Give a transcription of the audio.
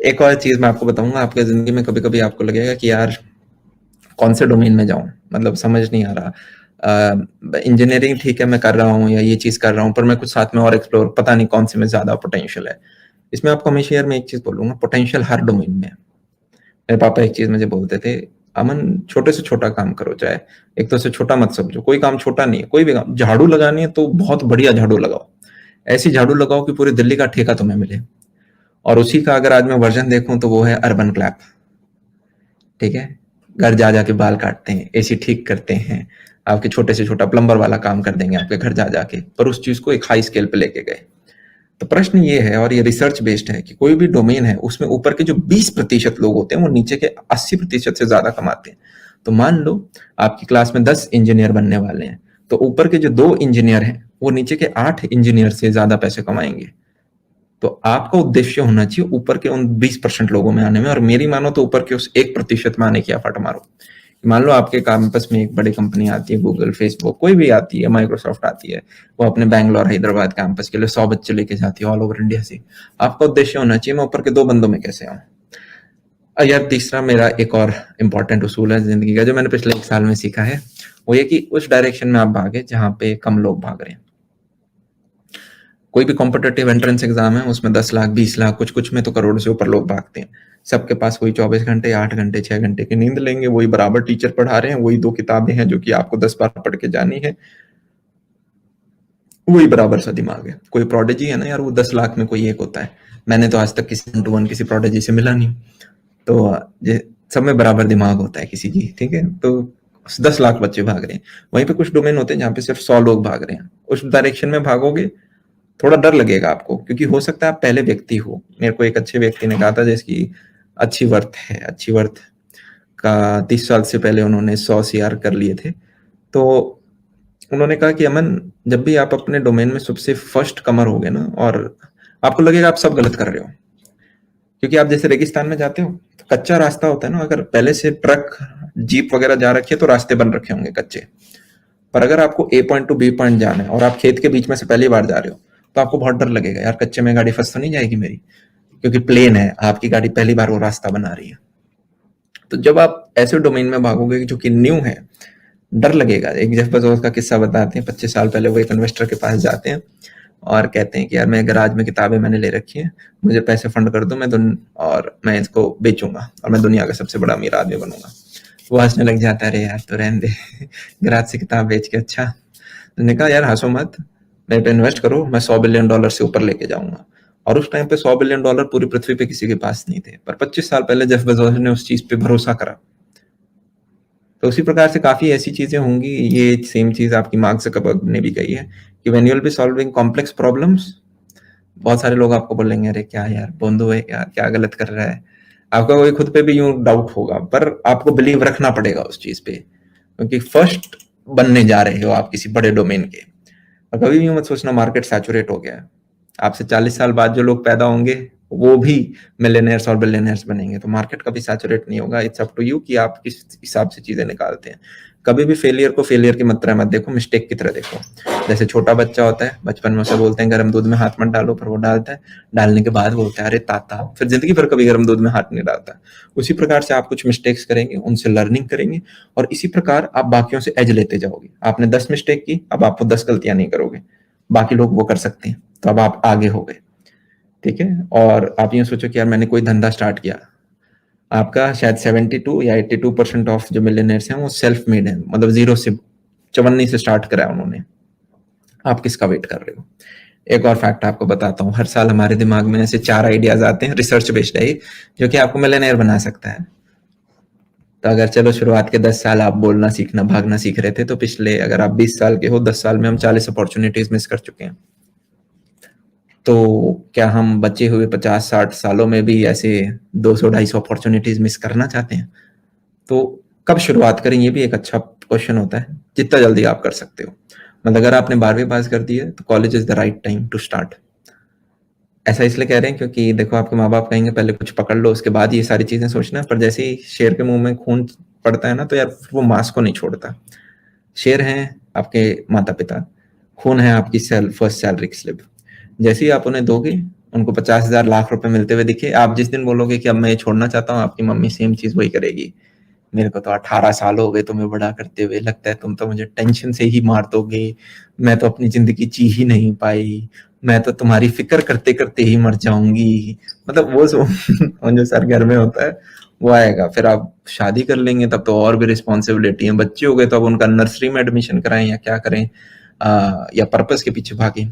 एक और चीज मैं आपको बताऊंगा, आपके जिंदगी में कभी कभी आपको लगेगा कि यार कौन से डोमेन में जाऊं, मतलब समझ नहीं आ रहा। इंजीनियरिंग ठीक है मैं कर रहा हूँ या ये चीज कर रहा हूँ, पर मैं कुछ साथ में और एक्सप्लोर, पता नहीं कौन से में ज्यादा पोटेंशियल है। इसमें आपको हमेशा यार मैं एक चीज बोलूंगा, पोटेंशियल हर डोमेन में है। मेरे पापा एक चीज मुझे बोलते थे, अमन छोटे से छोटा काम करो, चाहे एक तो से छोटा मत समझो, कोई काम छोटा नहीं है, कोई भी काम, झाड़ू लगानी है तो बहुत बढ़िया झाड़ू लगाओ, ऐसी झाड़ू लगाओ कि पूरी दिल्ली का ठेका तुम्हें मिले। और उसी का अगर आज मैं वर्जन देखूं तो वो है अर्बन क्लैप। ठीक है, घर जा जाके बाल काटते हैं, एसी ठीक करते हैं, आपके छोटे से छोटा प्लम्बर वाला काम कर देंगे आपके घर जा जाके, पर उस चीज को एक हाई स्केल पे लेके गए। तो प्रश्न ये है, और ये रिसर्च बेस्ड है, कि कोई भी डोमेन है उसमें ऊपर के जो 20% लोग होते हैं वो नीचे के 80% से ज्यादा कमाते हैं। तो मान लो आपकी क्लास में 10 इंजीनियर बनने वाले हैं, तो ऊपर के जो 2 इंजीनियर हैं वो नीचे के 8 इंजीनियर से ज्यादा पैसे कमाएंगे। तो आपका उद्देश्य होना चाहिए ऊपर के उन 20% लोगों में आने में, और मेरी मानो तो ऊपर के उस 1% में आने की एफर्ट मारो। मान लो आपके कैंपस में एक बड़ी कंपनी आती है, गूगल, फेसबुक, कोई भी आती है, माइक्रोसॉफ्ट आती है, वो अपने बैंगलोर हैदराबाद कैंपस के लिए 100 बच्चे लेके जाती है ऑल ओवर इंडिया से। आपका उद्देश्य होना चाहिए मैं ऊपर के 2 बंदों में कैसे आऊं। यार तीसरा मेरा एक और इम्पोर्टेंट उसूल है जिंदगी का, जो मैंने पिछले 1 साल में सीखा है, वो ये कि उस डायरेक्शन में आप भागे जहां पे कम लोग भाग रहे हैं। कोई भी कॉम्पिटेटिव एंट्रेंस एग्जाम है, उसमें 10 लाख 20 लाख, कुछ कुछ में तो करोड़ से ऊपर लोग भागते हैं। सबके पास वही 24 घंटे, 8 घंटे, 6 घंटे की नींद लेंगे, वही बराबर टीचर पढ़ा रहे हैं, वही 2 किताबें हैं जो कि आपको 10 बार पढ़ के जानी है, वही बराबर सा दिमाग है। कोई प्रोडिजी है ना यार, वो 10 लाख में कोई एक होता है। मैंने तो आज तक किसी 1 to 1 किसी प्रोडिजी से मिला नहीं। तो ये सब में बराबर दिमाग होता है किसी की, ठीक है। तो 10 लाख बच्चे भाग रहे हैं, वहीं पे कुछ डोमेन होते हैं जहाँ पे सिर्फ 100 लोग भाग रहे हैं। उस डायरेक्शन में भागोगे, थोड़ा डर लगेगा आपको, क्योंकि हो सकता है आप पहले व्यक्ति हो। मेरे को एक अच्छे व्यक्ति ने कहा था, जिसकी अच्छी वर्थ है, अच्छी वर्थ का 30 साल से पहले उन्होंने 100 CR कर लिए थे। तो उन्होंने कहा कि अमन, जब भी आप अपने डोमेन में सबसे फर्स्ट कमर होगे ना, और आपको लगेगा आप सब गलत कर रहे हो, क्योंकि आप जैसे रेगिस्तान में जाते हो तो कच्चा रास्ता होता है ना, अगर पहले से ट्रक जीप वगैरह जा रखी है तो रास्ते बन रखे होंगे कच्चे। पर अगर आपको ए पॉइंट टू बी पॉइंट जाना है और आप खेत के बीच में से पहली बार जा रहे हो, तो आपको बहुत डर लगेगा, यार कच्चे में गाड़ी फंस तो नहीं जाएगी मेरी, क्योंकि प्लेन है, आपकी गाड़ी पहली बार वो रास्ता बना रही है। तो जब आप ऐसे डोमेन में भागोगे जो कि न्यू है, डर लगेगा। एक जेफ बेजोस का किस्सा बताते हैं, 25 साल पहले वो एक इन्वेस्टर के पास जाते हैं और कहते हैं कि यार मैं गराज में किताबें मैंने ले रखी हैं, मुझे पैसे फंड कर दो, और मैं इसको बेचूंगा और मैं दुनिया का सबसे बड़ा अमीर आदमी बनूंगा। वो हंसने लग जाता है, अरे यार तो रहने दे, गराज से किताब बेच के अच्छा। उसने कहा यार हंसो मत, मेरे पे इन्वेस्ट करो, मैं $100 बिलियन से ऊपर लेके जाऊंगा। और उस टाइम पे $100 बिलियन पूरी पृथ्वी पे किसी के पास नहीं थे, पर 25 साल पहले जेफ बेजोस ने उस चीज पे भरोसा करा। तो उसी प्रकार से काफी ऐसी चीजें होंगी। ये सेम चीज आपकी मार्क ज़करबर्ग ने भी कही है कि when you will be solving complex problems, बहुत सारे लोग आपको बोलेंगे अरे क्या यार बोंदो है, क्या क्या गलत कर रहा है। आपका कोई खुद पे भी यूं डाउट होगा, पर आपको बिलीव रखना पड़ेगा उस चीज पे, क्योंकि फर्स्ट बनने जा रहे हो आप किसी बड़े डोमेन के। और कभी भी मत सोचना मार्केट सैचुरेट हो गया है। आपसे 40 साल बाद जो लोग पैदा होंगे वो भी मिलियनेयर्स और बिलियनेयर्स बनेंगे, तो मार्केट कभी सैचुरेट नहीं होगा। इट्स अप टू यू कि आप किस हिसाब से चीजें निकालते हैं। कभी भी फेलियर को फेलियर की मात्रा मत देखो, मिस्टेक की तरह देखो। जैसे छोटा बच्चा होता है, बचपन में उसे बोलते हैं गर्म दूध में हाथ मत डालो, पर वो डालता है, डालने के बाद बोलता है अरे ताता, फिर जिंदगी भर कभी गर्म दूध में हाथ नहीं डालता। उसी प्रकार से आप कुछ मिस्टेक्स करेंगे, उनसे लर्निंग करेंगे, और इसी प्रकार आप बाकियों से एज लेते जाओगे। आपने 10 मिस्टेक की, अब आप 10 गलतियां नहीं करोगे, बाकी लोग वो कर सकते हैं, तो अब आप आगे हो गए। ठीक है, और आप यूं सोचो कि यार मैंने कोई धंधा स्टार्ट किया, आपका शायद 72 या 82% ऑफ जो मिलियनर्स हैं वो सेल्फ मेड है, मतलब जीरो से, चवन्नी से स्टार्ट करा उन्होंने। आप किसका वेट कर रहे हो। एक और फैक्ट आपको बताता हूँ, हर साल हमारे दिमाग में ऐसे 4 आइडियाज आते हैं, रिसर्च बेस्ड है, जो कि आपको मिलियनेयर बना सकता है। तो अगर चलो शुरुआत के 10 साल आप बोलना सीखना, भागना सीख रहे थे, तो पिछले अगर आप 20 साल के हो, 10 साल में हम 40 अपॉर्चुनिटीज मिस कर चुके हैं। तो क्या हम बचे हुए 50-60 सालों में भी ऐसे 200-250 अपॉर्चुनिटीज मिस करना चाहते हैं। तो कब शुरुआत करें, ये भी एक अच्छा क्वेश्चन होता है। जितना जल्दी आप कर सकते हो, मतलब अगर आपने 12वीं पास कर दी है तो college is the right time to start. ऐसा इसलिए कह रहे हैं क्योंकि देखो आपके माँ बाप कहेंगे पहले कुछ पकड़ लो उसके बाद ये सारी चीजें सोचना, पर जैसे ही शेर के मुंह में खून पड़ता है ना, तो यार वो मांस को नहीं छोड़ता। शेर हैं आपके माता पिता, खून है आपकी फर्स्ट सैलरी स्लिप। जैसे ही आप उन्हें दोगे, उनको 50,000 लाख रुपए मिलते हुए दिखे, आप जिस दिन बोलोगे कि अब मैं ये छोड़ना चाहता हूँ, आपकी मम्मी सेम चीज़ वही करेगी। मेरे को तो 18 साल हो गए तुम्हें बड़ा करते हुए, लगता है तुम तो मुझे टेंशन से ही मार दोगे, मैं तो अपनी ज़िंदगी जी ही नहीं पाई, मैं तो तुम्हारी फ़िक्र करते-करते ही मर जाऊँगी। मतलब वो जो वो जो सर घर में होता है, वो आएगा। फिर आप शादी कर लेंगे तब तो और भी रिस्पॉन्सिबिलिटी है, बच्चे हो गए तो अब उनका नर्सरी में एडमिशन कराएँ या क्या करें, या पर्पस के पीछे भागें।